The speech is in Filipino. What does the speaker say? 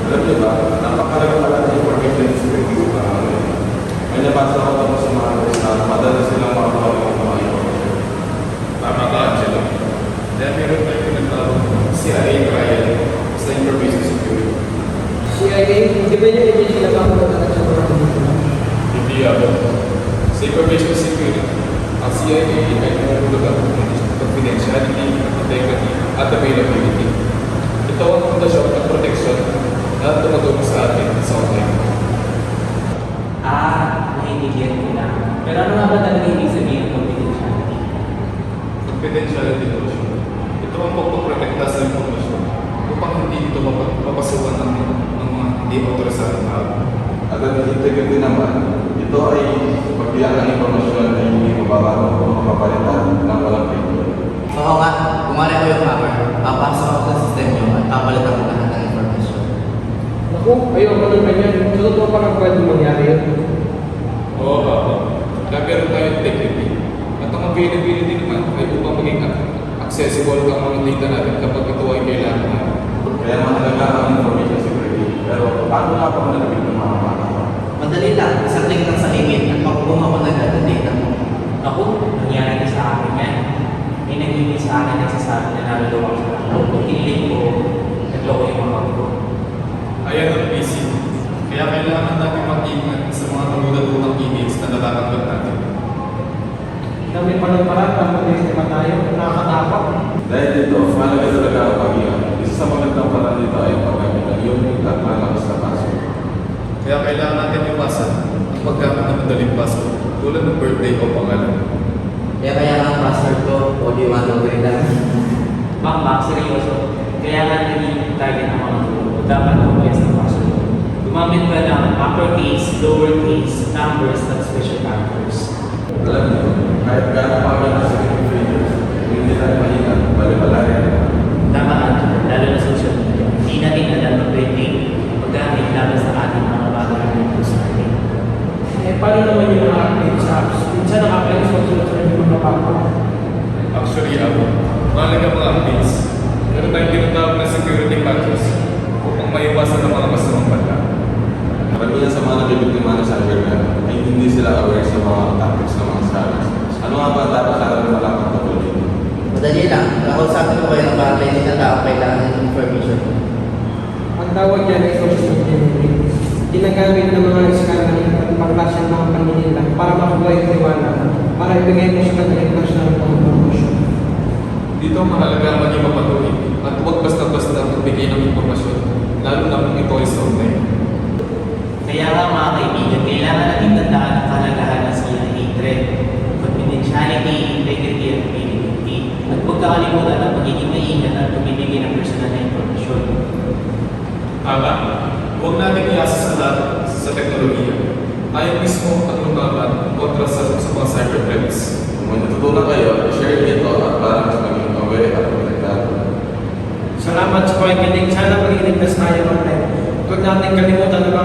Alam niyo ba, napakalaga pala ng information ng security. May nabasa ko tapos sa mga guys na madalas silang makakawin ng mga information. Tama ka, Angelo. Dahil meron tayo tinatawag CIA trial sa information security. CIA, di ba yung agency na pangalagaan sa mga Hindi ako. Sa information security, ang CIA ay nangungulagan ng confidentiality, integrity, at availability. Ito ang pundasyon at protection na tumutulong sa atin sa online. Naiintindihan ko na. Pero ano nga ba talaga ibig sabihin ng confidentiality? Confidentiality notion. Ito ang pagpaprotekta sa informasyon upang hindi ito mapasukan ng mga hindi autorisadong tao. At ang integrity naman, ito ay pagbiyak ng informasyon ay hindi mababago o mapapalitan ng walang pagkakas. Oo nga, kung ano ko yung hacker, papasok ako sa system nyo at papalitan ko lahat ng informasyon. Naku, ayoko ng ganyan. Sa totoo pa lang pwede mangyari yun. Oo, kaya meron tayo integrity. At ang availability naman ay upang maging accessible ang mga data natin kapag ito ay kailangan natin. Kaya mahalaga ang information security. Pero paano nga pa manalapit ng mga makakatawa? Madali lang, isang link lang sa email at makukuha ko na agad ang data mo. Ako, nangyari na sa akin yan. May nag-email sa akin nagsasabi na naluloko ako sa laptop. Kung kinilig ko, nagloko yung mga ko. Ayan ang PC. Kaya kailangan natin mag-ingat sa mga kagulat-ulang emails na natatanggap natin. Dami pa ng parang pag-isip pa tayo. Nakakatakot. Dahil dito, mahalaga talaga ang pag-iyak. Isa sa magandang parang dito ay paggamit ng unique at malakas na password. Kaya kailangan natin iwasan ang paggamit ng madaling password tulad ng birthday o pangalan. Kaya ang password ko, o di one of lang. Bang, seryoso. Kaya nga naging target ng mga tulong. Dapat mag-guess ng password. Gumamit ka ng uppercase, lowercase, numbers, at special characters. Alam niyo, kahit gano'n pa kami sa security features, hindi natin maingat, bali-bala rin. Tama ka, lalo na social media. Hindi natin alam ang pwede paggamit laban sa ating mga bagay na sa atin. Eh, paano naman yung mga updates sa apps? Minsan naka-updates ko sa yung mga papa. Actually, mahalaga mga updates. Meron tayong tinatawag na security patches upang maiwasan ang mga masamang banda. Karamihan sa mga nabibiktima ng cybercrime ay hindi sila aware sa mga tactics ng mga scammers. Ano nga ba ang dapat natin malaman tungkol dito? Madali lang, kakausapin ko kayo ng barangay na tao kailangan ng information. Ang tawag niyan ay social engineering. Ginagamit ng mga scammer at pangklasya ng mga paninila para makuha yung tiwala para ibigay mo sa kanilang personal na informasyon. Dito mahalaga maging mapatuloy at huwag basta-basta magbigay ng impormasyon, lalo na kung ito ay sa online. Kaya nga mga kaibigan, kailangan natin tandaan ang kahalagahan ng CIA threat, confidentiality, integrity, at availability. At huwag kakalimutan ang pagiging maingat at pumibigay ng personal na impormasyon. Tama, huwag natin iasa sa lahat sa teknolohiya. Tayo mismo ang lumaban kontra sa mga cyber threats. Kung may natutunan kayo, share nito at para mas maging aware at protektado. Salamat sa pakikinig. Sana maging ligtas tayo online. Huwag natin kalimutan na